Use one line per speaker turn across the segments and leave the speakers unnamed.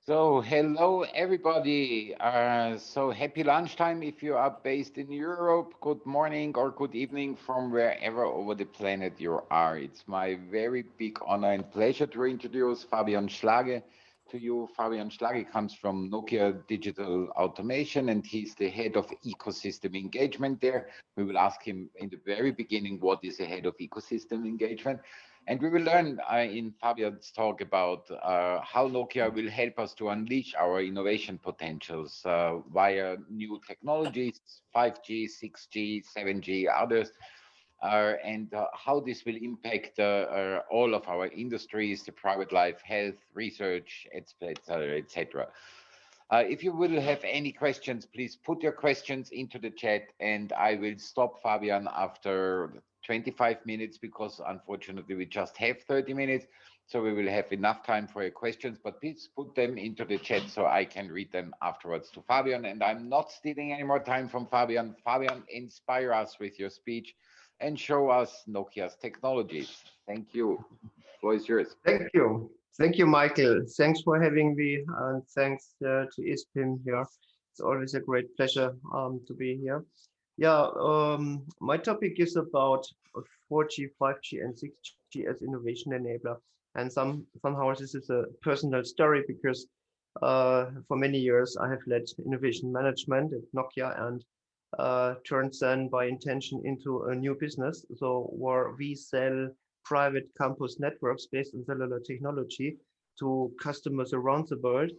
So, hello everybody. So, happy lunchtime if you are based in Europe. Good morning or good evening from wherever over the planet you are. It's my very big honor and pleasure to introduce Fabian Schlage to you. Fabian Schlage comes from Nokia Digital Automation and he's the head of ecosystem engagement there. We will ask him in the very beginning what is a head of ecosystem engagement. And we will learn in Fabian's talk about how Nokia will help us to unleash our innovation potentials via new technologies, 5G, 6G, 7G, others, and how this will impact all of our industries, the private life, health, research, etc., etc. If you will have any questions, please put your questions into the chat and I will stop Fabian after 25 minutes because unfortunately we just have 30 minutes. So we will have enough time for your questions, but please put them into the chat so I can read them afterwards to Fabian. And I'm not stealing any more time from Fabian. Fabian, inspire us with your speech and show us Nokia's technologies. Thank you. Floor is yours.
Thank you. Thank you, Michael. Thanks for having me, and thanks to ISPIM here. It's always a great pleasure to be here. Yeah, my topic is about 4G, 5G, and 6G as innovation enabler. And somehow this is a personal story because for many years I have led innovation management at Nokia and turned then by intention into a new business. So where we sell private campus networks based on cellular technology to customers around the world.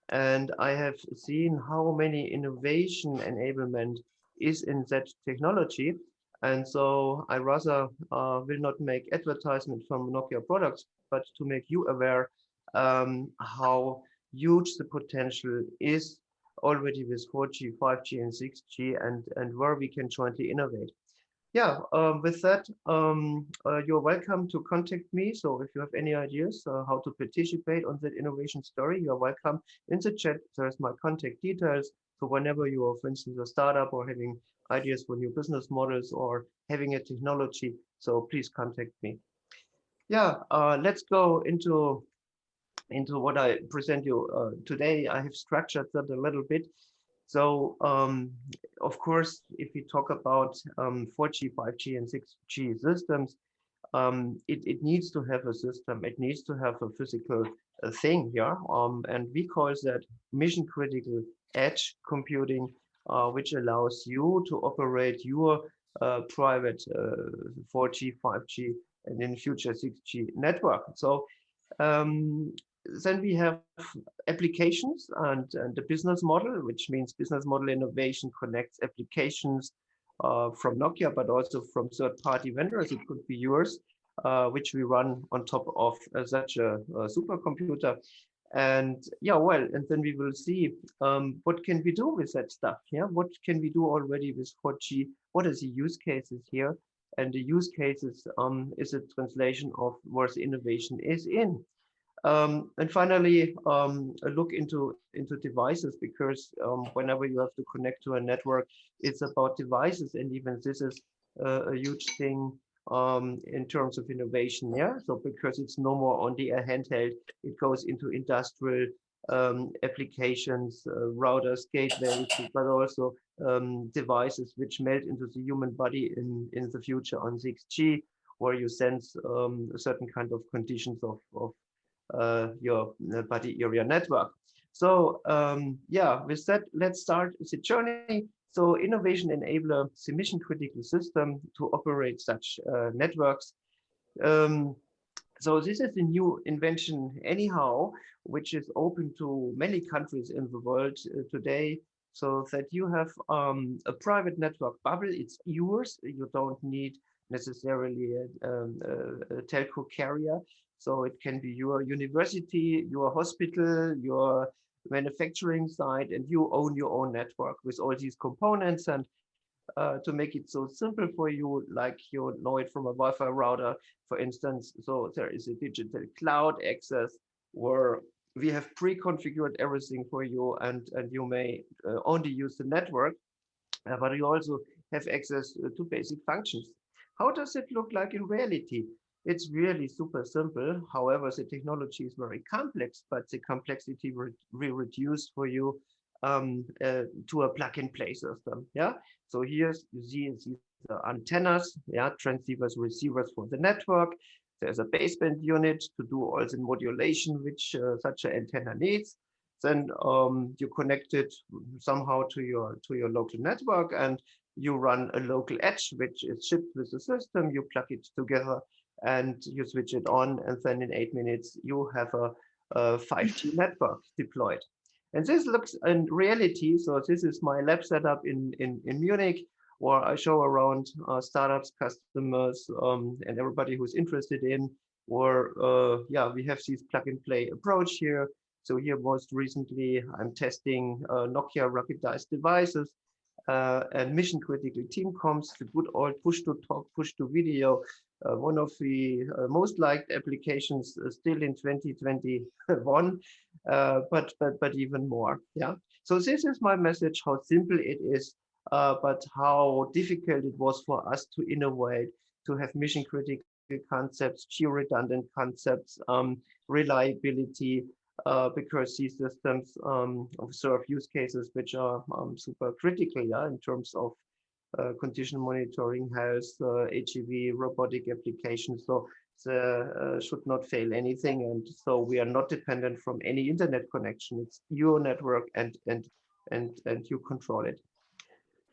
And I have seen how many innovation enablement is in that technology. And so I rather will not make advertisement from Nokia products, but to make you aware how huge the potential is already with 4G, 5G, and 6G, and where we can jointly innovate. Yeah, with that, you're welcome to contact me. So if you have any ideas how to participate on that innovation story, you're welcome. In the chat, there's my contact details. So whenever you are, for instance, a startup or having ideas for new business models or having a technology, so please contact me. Yeah, let's go into what I present you today. I have structured that a little bit. So, of course, if we talk about 4G, 5G, and 6G systems, it needs to have a system. It needs to have a physical thing, yeah. And we call that mission critical edge computing, which allows you to operate your private 4G, 5G, and in future 6G network. So um, then we have applications and the business model, which means business model innovation connects applications from Nokia, but also from third-party vendors. It could be yours, which we run on top of such a supercomputer. And yeah, well, and then we will see what can we do with that stuff. Yeah, what can we do already with 4G? What are the use cases here? And the use cases is a translation of where the innovation is in. And finally, a look into devices because whenever you have to connect to a network, it's about devices, and even this is a huge thing in terms of innovation. Yeah, so because it's no more only a handheld, it goes into industrial applications, routers, gateways, but also devices which melt into the human body in the future on 6G, where you sense a certain kind of conditions of your body area network. So yeah, with that, let's start the journey. So innovation enabler is a mission critical system to operate such networks. Um, so this is a new invention anyhow, which is open to many countries in the world today. So that you have a private network bubble, it's yours. You don't need necessarily a telco carrier. So it can be your university, your hospital, your manufacturing site, and you own your own network with all these components. And to make it so simple for you, like you know it from a Wi-Fi router, for instance. So there is a digital cloud access where we have pre-configured everything for you, and you may only use the network, but you also have access to basic functions. How does it look like in reality? It's really super simple. However, the technology is very complex, but the complexity will reduce for you to a plug-and-play system. Yeah. So here's you see these are antennas, yeah, transceivers, receivers for the network. There's a baseband unit to do all the modulation which such an antenna needs. Then you connect it somehow to your local network, and you run a local edge which is shipped with the system. You plug it together and you switch it on, and then in 8 minutes you have a 5G network deployed. And this looks in reality. So this is my lab setup in Munich, where I show around startups, customers, and everybody who's interested in. Or yeah, we have this plug and play approach here. So here, most recently, I'm testing Nokia ruggedized devices and mission critical team comms, the good old push to talk, push to video, one of the most liked applications still in 2021, but even more. Yeah. So this is my message: how simple it is, but how difficult it was for us to innovate, to have mission critical concepts, geo-redundant concepts, reliability, because these systems serve use cases which are super critical, yeah, in terms of condition monitoring, health, HEV, robotic applications. So should not fail anything, and so we are not dependent from any internet connection. It's your network, and you control it.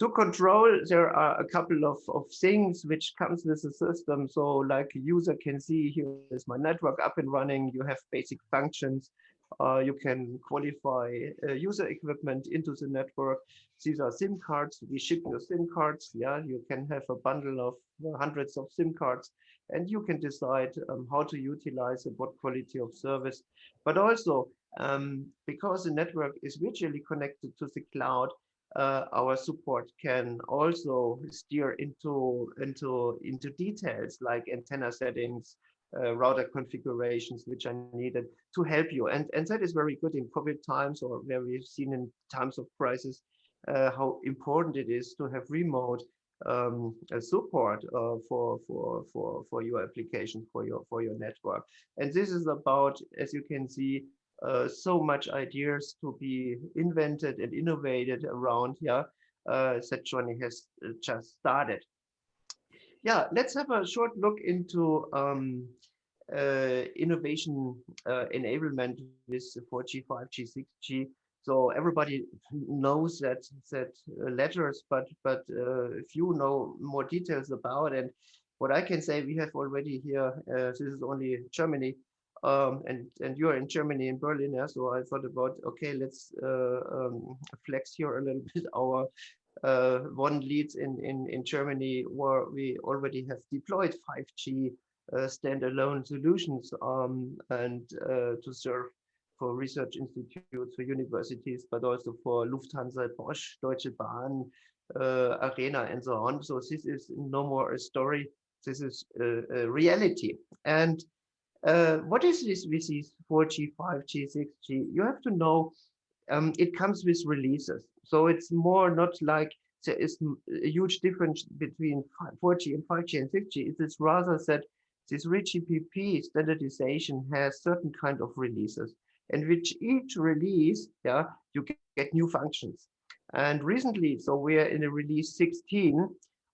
To control, there are a couple of things which comes with the system. So like a user can see, here is my network up and running. You have basic functions. You can qualify user equipment into the network. These are SIM cards. We ship your SIM cards. Yeah, you can have a bundle of hundreds of SIM cards, and you can decide how to utilize it, what quality of service. But also, because the network is virtually connected to the cloud, our support can also steer into details like antenna settings, router configurations, which are needed to help you. And that is very good in COVID times, or where we've seen in times of crisis, how important it is to have remote support for your application, for your network. And this is about, as you can see, so much ideas to be invented and innovated around here that Johnny has just started. Yeah, let's have a short look into innovation enablement with 4G, 5G, 6G. So everybody knows that letters, but few know more details about. And what I can say, we have already here. This is only Germany, and you're in Germany, in Berlin. Yeah? So I thought about, okay, let's flex here a little bit our one leads in Germany, where we already have deployed 5G standalone solutions, and to serve for research institutes, for universities, but also for Lufthansa, Bosch, Deutsche Bahn, Arena, and so on. So this is no more a story. This is a reality. And what is this with these 4G, 5G, 6G? You have to know it comes with releases. So it's more not like there is a huge difference between 4G and 5G and 6G. It is rather that this ReachGPP standardization has certain kind of releases, and with each release, yeah, you get new functions. And recently, so we are in a release 16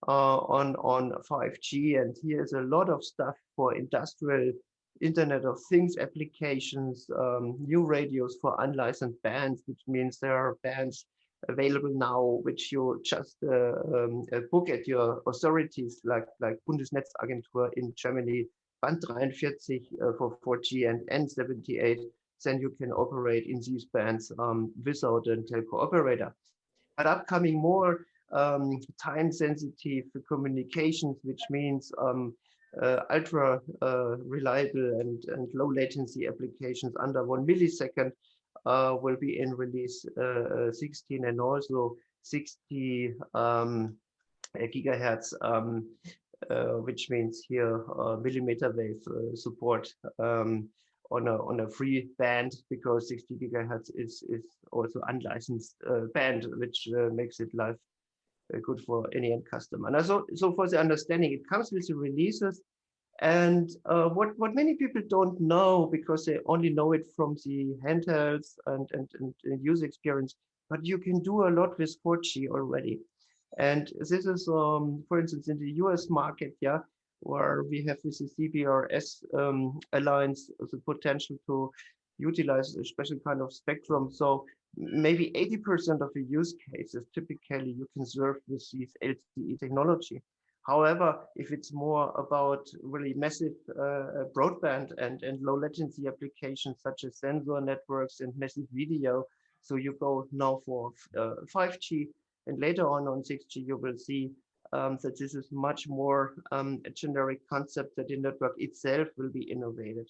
on 5G, and here's a lot of stuff for industrial Internet of Things applications, new radios for unlicensed bands, which means there are bands available now which you just book at your authorities, like Bundesnetzagentur in Germany, Band 43 for 4G and N78. Then you can operate in these bands without a telco operator. But upcoming more time-sensitive communications, which means ultra reliable and low latency applications under 1 millisecond will be in release 16, and also 60 gigahertz, which means here millimeter wave support on a free band, because 60 gigahertz is also unlicensed band, which makes it live good for any end customer. Now, so for the understanding, it comes with the releases, And what many people don't know, because they only know it from the handhelds and user experience, but you can do a lot with 4G already. And this is, for instance, in the US market, yeah, where we have with the CBRS alliance the potential to utilize a special kind of spectrum. So maybe 80% of the use cases typically you can serve with this LTE technology. However, if it's more about really massive broadband and low latency applications such as sensor networks and massive video, so you go now for 5G, and later on 6G, you will see that this is much more a generic concept that the network itself will be innovated.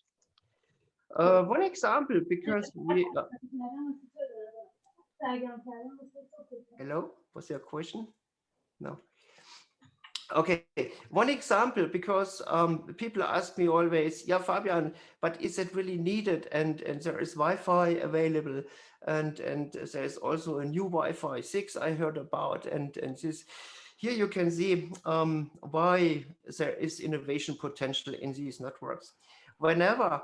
One example, because we... hello, was there a question? No. Okay, one example, because people ask me always, yeah, Fabian, but is it really needed? And there is Wi-Fi available, and there's also a new Wi-Fi 6 I heard about, and this. Here you can see why there is innovation potential in these networks. Whenever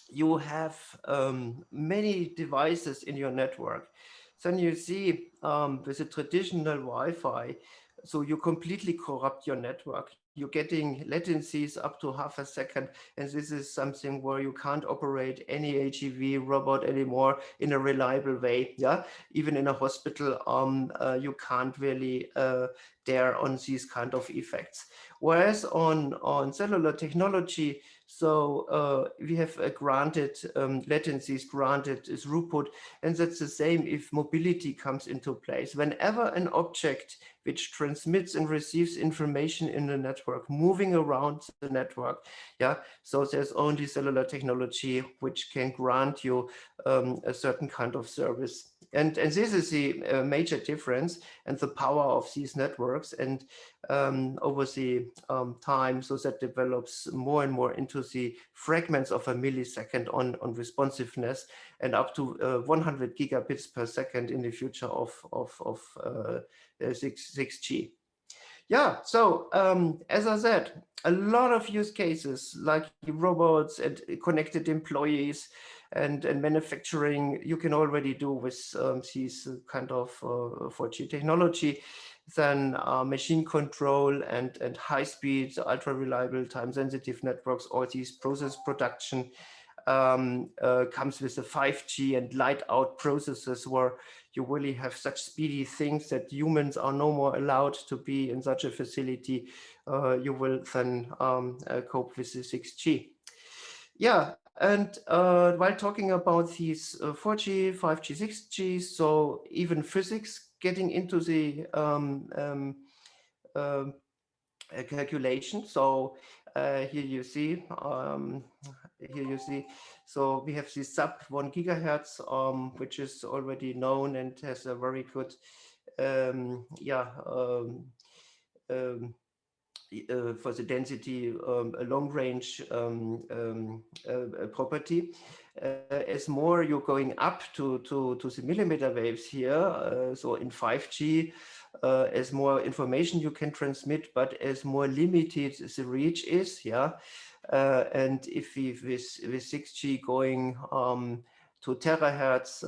you have many devices in your network, then you see with a traditional Wi-Fi, so you completely corrupt your network. You're getting latencies up to half a second, and this is something where you can't operate any AGV robot anymore in a reliable way. Yeah, even in a hospital, you can't really dare on these kind of effects. Whereas on cellular technology, so we have a granted latencies, granted throughput, and that's the same if mobility comes into place. Whenever an object which transmits and receives information in the network, moving around the network, yeah, so there's only cellular technology which can grant you a certain kind of service. And this is the major difference and the power of these networks. And over the time, so that develops more and more into the fragments of a millisecond on responsiveness, and up to 100 gigabits per second in the future of 6G. Yeah, so as I said, a lot of use cases like robots and connected employees and manufacturing you can already do with these kind of 4G technology. Then machine control and high speed, ultra reliable, time sensitive networks, all these process production comes with the 5G and light out processes where you really have such speedy things that humans are no more allowed to be in such a facility. You will then cope with the 6G. Yeah, and while talking about these 4G, 5G, 6G, so even physics getting into the calculation. So here you see, so we have this sub 1 gigahertz, which is already known and has a very good, yeah, for the density, a long range property. As more you're going up to the millimeter waves here, so in 5G, as more information you can transmit, but as more limited the reach is, yeah. And if we with 6G going to terahertz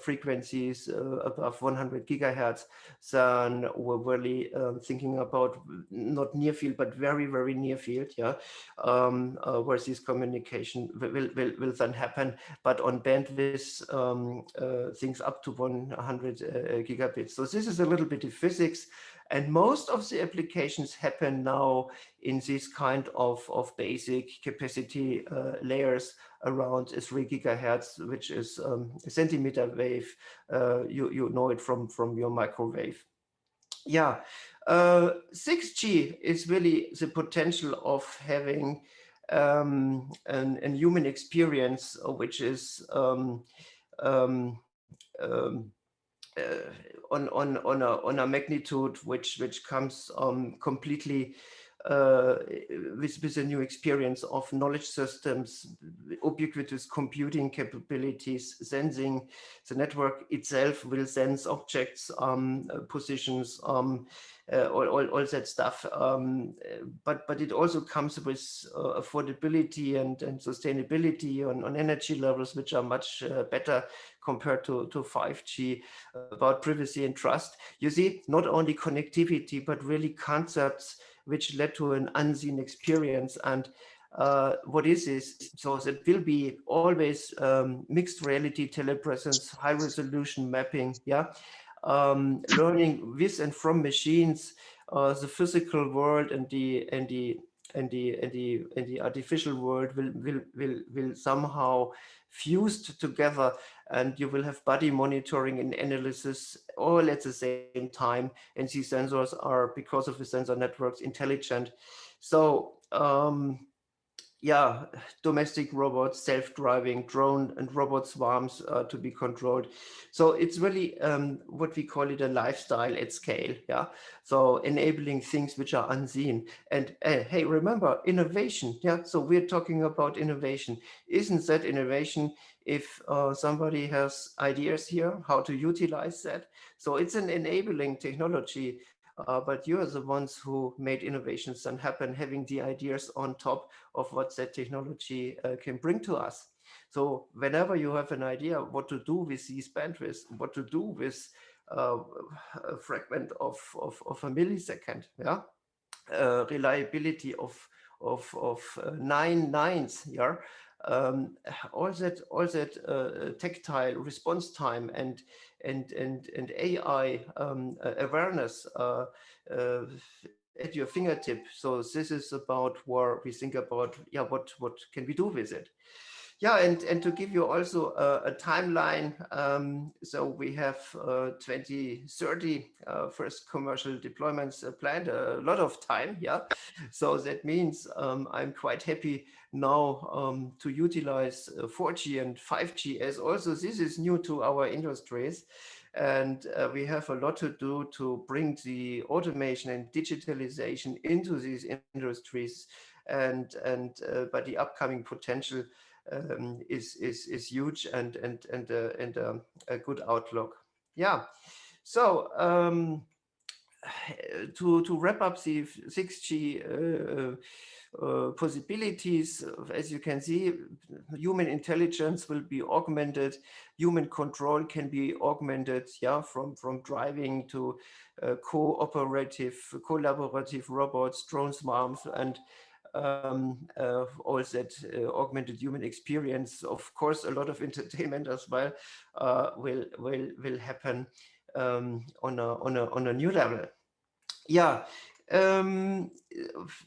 frequencies above 100 gigahertz, then we're really thinking about not near field, but very, very near field, yeah, where this communication will then happen, but on bandwidth things up to 100 gigabits. So this is a little bit of physics, and most of the applications happen now in this kind of basic capacity layers around 3 gigahertz, which is a centimeter wave. You know it from your microwave. Yeah, 6G is really the potential of having an human experience, which is on a magnitude which comes completely uh, with a new experience of knowledge systems, ubiquitous computing capabilities, sensing. The network itself will sense objects, positions, all that stuff. But it also comes with affordability and sustainability on energy levels, which are much better compared to 5G, about privacy and trust. You see, not only connectivity, but really concepts which led to an unseen experience. And what is this? So that will be always mixed reality telepresence, high resolution mapping, yeah, learning with and from machines, the physical world and the artificial world will somehow fused together, and you will have body monitoring and analysis all at the same time. And these sensors are, because of the sensor networks, intelligent. So yeah, domestic robots, self-driving, drone and robot swarms to be controlled. So it's really what we call it a lifestyle at scale. Yeah, so enabling things which are unseen. And hey, remember innovation. Yeah, so we're talking about innovation. Isn't that innovation if somebody has ideas here how to utilize that? So it's an enabling technology. But you are the ones who made innovations and happen, having the ideas on top of what that technology can bring to us. So whenever you have an idea what to do with these bandwidths, what to do with uh, a fragment of a millisecond, yeah, reliability of nine nines, yeah, um, all that tactile response time and AI awareness uh, at your fingertip. So this is about where we think about, yeah, what can we do with it? Yeah, and to give you also a timeline, so we have 2030 first commercial deployments planned, a lot of time, yeah. So that means I'm quite happy now to utilize 4G and 5G, as also this is new to our industries. And we have a lot to do to bring the automation and digitalization into these industries, and but the upcoming potential is huge, and a good outlook. Yeah. So to wrap up the 6G possibilities, as you can see, human intelligence will be augmented, human control can be augmented, yeah, from driving to collaborative robots, drone swarms, and all that augmented human experience. Of course, a lot of entertainment as well will happen on a new level. Yeah, um,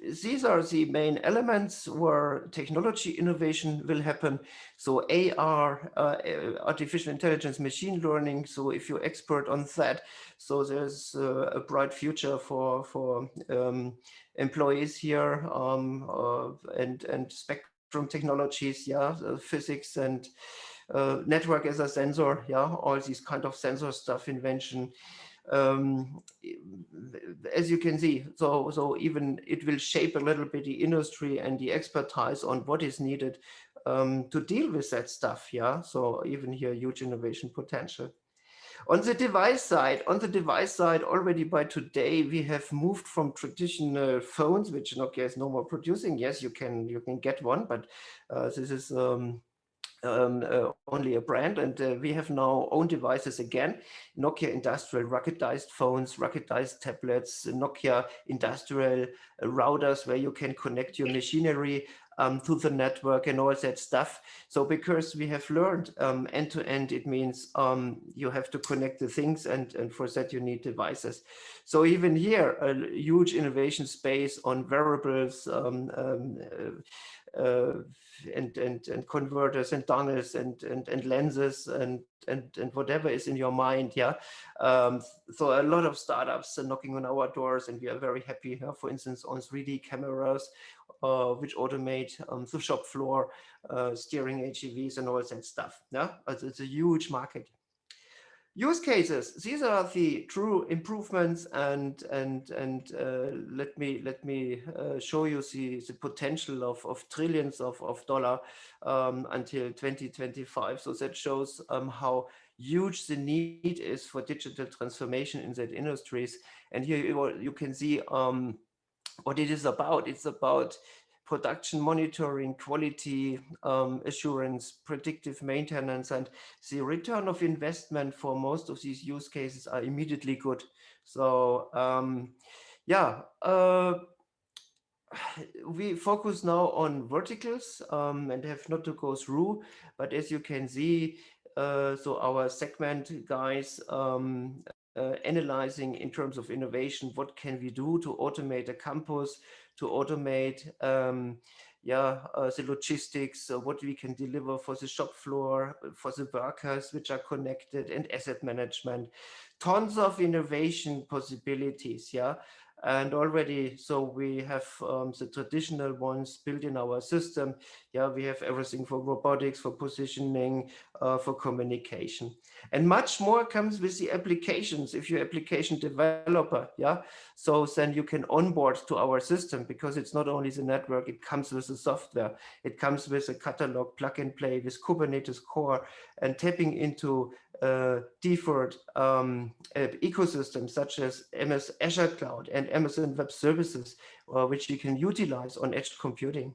these are the main elements where technology innovation will happen. So AR, artificial intelligence, machine learning. So if you're expert on that, so there's a bright future for employees here, and spectrum technologies, yeah, physics and network as a sensor, yeah, all these kind of sensor stuff invention. um, as you can see, so even it will shape a little bit the industry and the expertise on what is needed to deal with that stuff. Yeah, so even here, huge innovation potential. On the device side, already by today, we have moved from traditional phones, which Nokia is no more producing. Yes, you can get one, but this is only a brand, and we have now own devices again. Nokia industrial ruggedized phones, ruggedized tablets, Nokia industrial routers where you can connect your machinery to the network and all that stuff. So because we have learned end to end, it means you have to connect the things, and for that you need devices. So even here, a huge innovation space on wearables, and converters and dongles and lenses and whatever is in your mind. Yeah. um, so a lot of startups are knocking on our doors, and we are very happy, for instance, on 3D cameras which automate the shop floor, steering HEVs and all that stuff. Yeah, it's a huge market. Use cases. These are the true improvements, and let me show you the potential of trillions of dollar until 2025. So that shows how huge the need is for digital transformation in that industries. And here you can see what it is about. It's about production monitoring, quality assurance, predictive maintenance, and the return of investment for most of these use cases are immediately good. So yeah, we focus now on verticals and have not to go through, but as you can see, so our segment guys analyzing in terms of innovation, what can we do to automate a campus, to automate the logistics, what we can deliver for the shop floor, for the workers which are connected, and asset management. Tons of innovation possibilities, yeah. And already, so we have the traditional ones built in our system. Yeah, we have everything for robotics, for positioning, for communication, and much more comes with the applications. If you're application developer, yeah, so then you can onboard to our system, because it's not only the network, it comes with the software, it comes with a catalog, plug and play with Kubernetes core, and tapping into default ecosystems such as MS Azure Cloud and Amazon Web Services, which you can utilize on edge computing.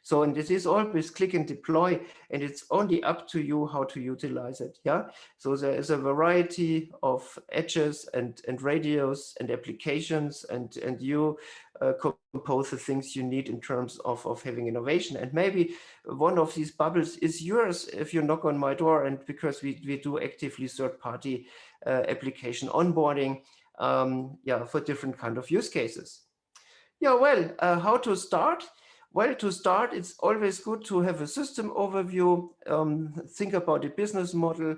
So, and this is all with click and deploy, and it's only up to you how to utilize it. Yeah. So there is a variety of edges and radios and applications, and you compose the things you need in terms of having innovation. And maybe one of these bubbles is yours if you knock on my door, and because we do actively third-party application onboarding, yeah, for different kind of use cases. Yeah, well, how to start? Well, to start, it's always good to have a system overview, think about the business model,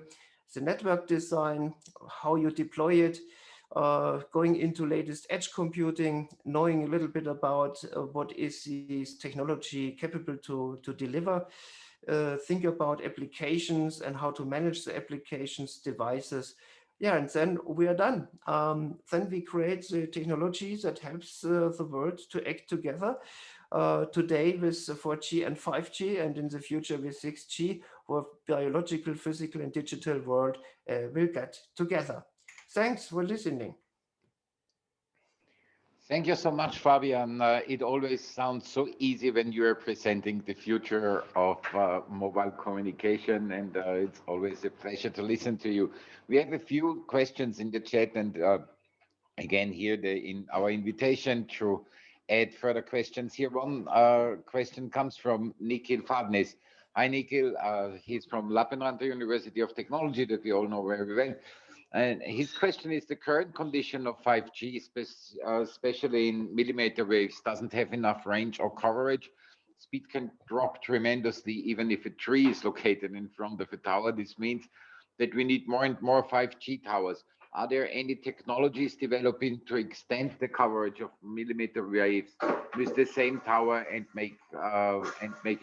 the network design, how you deploy it, going into latest edge computing, knowing a little bit about what is this technology capable to deliver, think about applications and how to manage the applications, devices. Yeah, and then we are done. Then we create the technology that helps the world to act together. Today with 4G and 5G, and in the future with 6G, where biological, physical, and digital world will get together. Thanks for listening.
Thank you so much, Fabian. It always sounds so easy when you are presenting the future of mobile communication, and it's always a pleasure to listen to you. We have a few questions in the chat, and again, here in our invitation to add further questions. Here, one question comes from Nikhil Fadnes. Hi, Nikhil. He's from Lappenranta University of Technology, that we all know very well. And his question is, the current condition of 5G, especially in millimeter waves, doesn't have enough range or coverage. Speed can drop tremendously, even if a tree is located in front of a tower. This means that we need more and more 5G towers. Are there any technologies developing to extend the coverage of millimeter waves with the same tower and make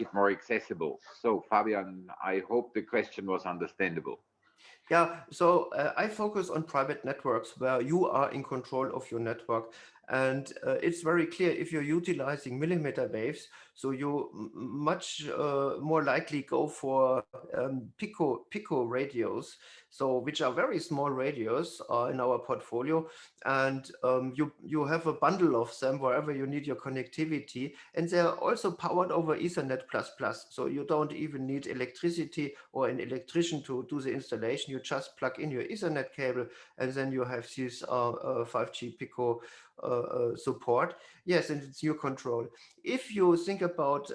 it more accessible? So, Fabian, I hope the question was understandable.
Yeah, so I focus on private networks where you are in control of your network. And it's very clear if you're utilizing millimeter waves, so you much more likely go for pico radios, so which are very small radios in our portfolio, and you have a bundle of them wherever you need your connectivity, and they're also powered over Ethernet plus plus, so you don't even need electricity or an electrician to do the installation. You just plug in your Ethernet cable, and then you have this 5G pico support. Yes, and it's your control. If you think about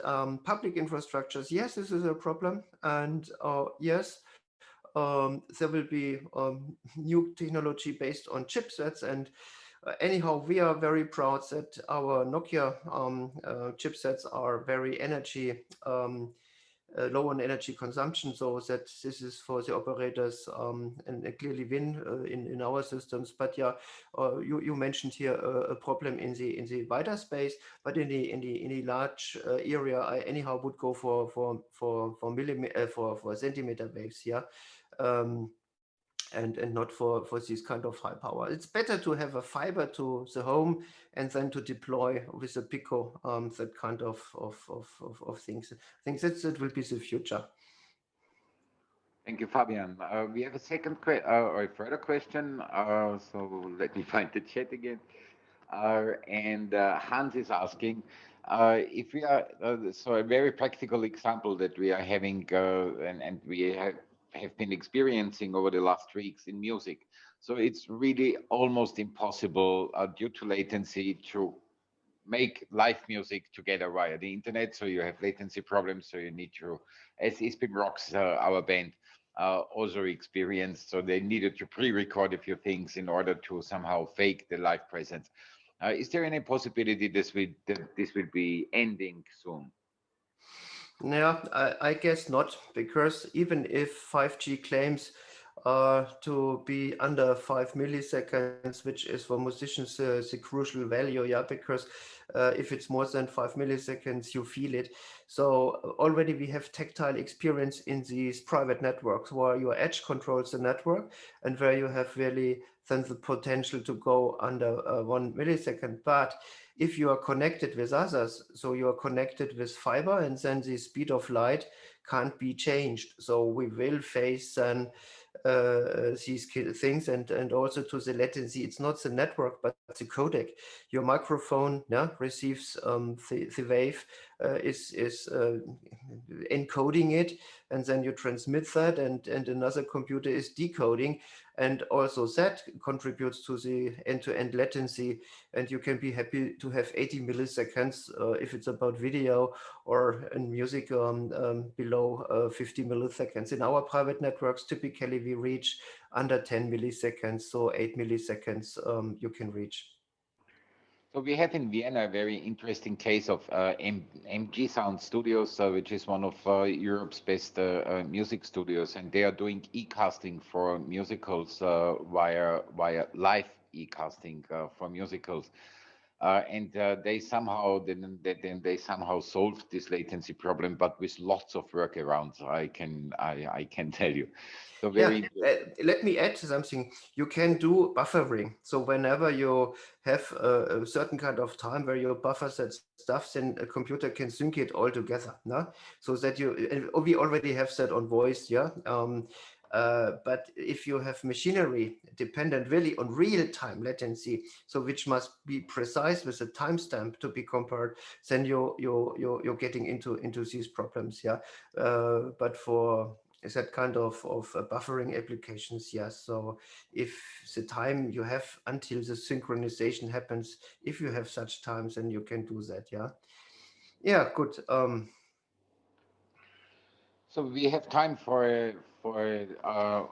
public infrastructures, yes, this is a problem, and yes, there will be new technology based on chipsets. And anyhow, we are very proud that our Nokia chipsets are very energy low on energy consumption, so that this is for the operators and a clearly win in our systems. But yeah, you mentioned here a problem in the wider space, but in the large area, I anyhow would go for millimeter for centimeter waves. Yeah. Um, and not for this kind of high power. It's better to have a fiber to the home and then to deploy with a Pico, that kind of things. I think that will be the future.
Thank you, Fabian. We have a or a further question. So let me find the chat again. And Hans is asking if we are, so a very practical example that we are having and we have been experiencing over the last weeks in music. So it's really almost impossible due to latency to make live music together via the internet. So you have latency problems. So you need to, as ISPIM Rocks, our band, also experienced. So they needed to pre-record a few things in order to somehow fake the live presence. Is there any possibility that this will be ending soon?
Yeah, I guess not, because even if 5G claims to be under 5 milliseconds, which is for musicians the crucial value, yeah, because if it's more than 5 milliseconds, you feel it. So already we have tactile experience in these private networks where your edge controls the network and where you have really then the potential to go under 1 millisecond. But if you are connected with others, so you are connected with fiber, and then the speed of light can't be changed. So we will face then these things, and also to the latency. It's not the network, but the codec. Your microphone, yeah, receives the wave, is encoding it, and then you transmit that, and another computer is decoding, and also that contributes to the end-to-end latency. And you can be happy to have 80 milliseconds if it's about video, or in music below 50 milliseconds. In our private networks, typically we reach under 10 milliseconds, so 8 milliseconds you can reach.
So we have in Vienna a very interesting case of MG Sound Studios, which is one of Europe's best music studios, and they are doing e-casting for musicals via live e-casting for musicals. And they somehow solved this latency problem, but with lots of workarounds. I can tell you. So
Yeah,
very
let me add something. You can do buffering. So whenever you have a certain kind of time where you buffer that stuff, then a computer can sync it all together. No? So that we already have that on voice, yeah. But if you have machinery dependent really on real-time latency, so which must be precise with a timestamp to be compared, then you're getting into these problems, yeah. But for is that kind of buffering applications, yes. So if the time you have until the synchronization happens, if you have such times, then you can do that, yeah. Yeah, good.
So we have time for uh,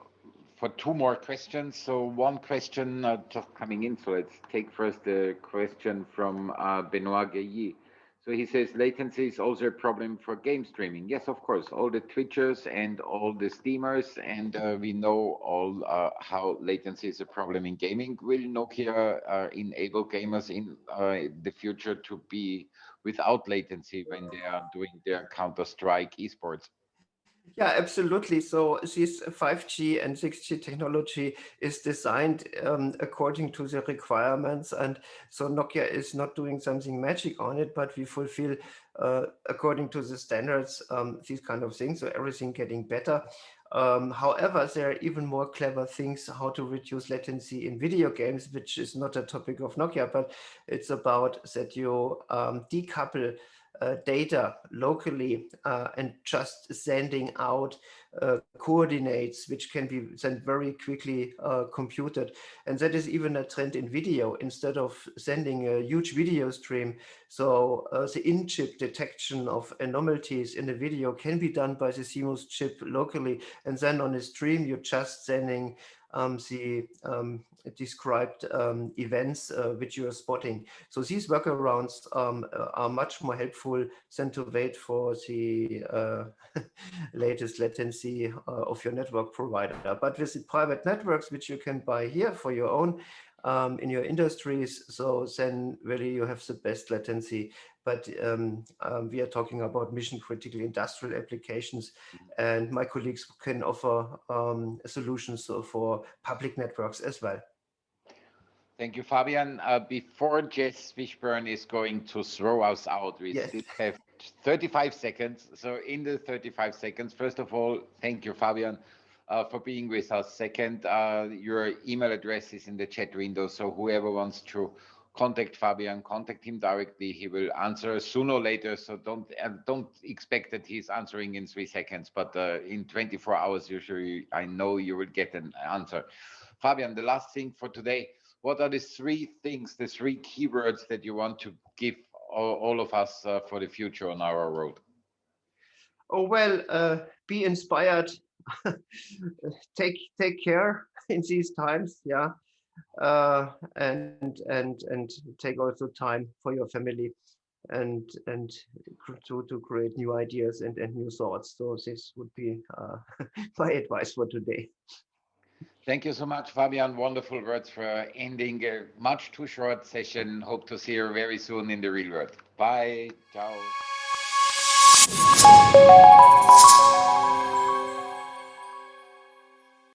for two more questions. So one question just coming in. So let's take first the question from Benoit Gailly. So he says latency is also a problem for game streaming. Yes, of course, all the Twitchers and all the Steamers, and we know all how latency is a problem in gaming. Will Nokia enable gamers in the future to be without latency when they are doing their Counter-Strike esports?
Yeah, absolutely. So this 5G and 6G technology is designed according to the requirements. And so Nokia is not doing something magic on it, but we fulfill according to the standards, these kind of things. So everything getting better. However, there are even more clever things how to reduce latency in video games, which is not a topic of Nokia, but it's about that you decouple data locally and just sending out coordinates which can be then very quickly computed. And that is even a trend in video. Instead of sending a huge video stream, so the in-chip detection of anomalies in the video can be done by the CMOS chip locally, and then on a stream you're just sending the described events which you are spotting. So these workarounds are much more helpful than to wait for the latest latency of your network provider. But with the private networks, which you can buy here for your own, in your industries. So then really you have the best latency. But we are talking about mission critical industrial applications, and my colleagues can offer solutions for public networks as well.
Thank you, Fabian. Before Jess Fishburne is going to throw us out, we
Yes.
still have 35 seconds. So, in the 35 seconds, first of all, thank you, Fabian, for being with us. Second, your email address is in the chat window. So, whoever wants to contact Fabian, contact him directly. He will answer sooner or later. So, don't expect that he's answering in 3 seconds, but in 24 hours, usually, I know you will get an answer. Fabian, the last thing for today, what are the three things, the three keywords that you want to give all of us for the future on our road?
Oh well, be inspired. Take care in these times. Yeah. And take also time for your family and to create new ideas and new thoughts. So this would be my advice for today.
Thank you so much, Fabian. Wonderful words for ending a much too short session. Hope to see you very soon in the real world. Bye. Ciao.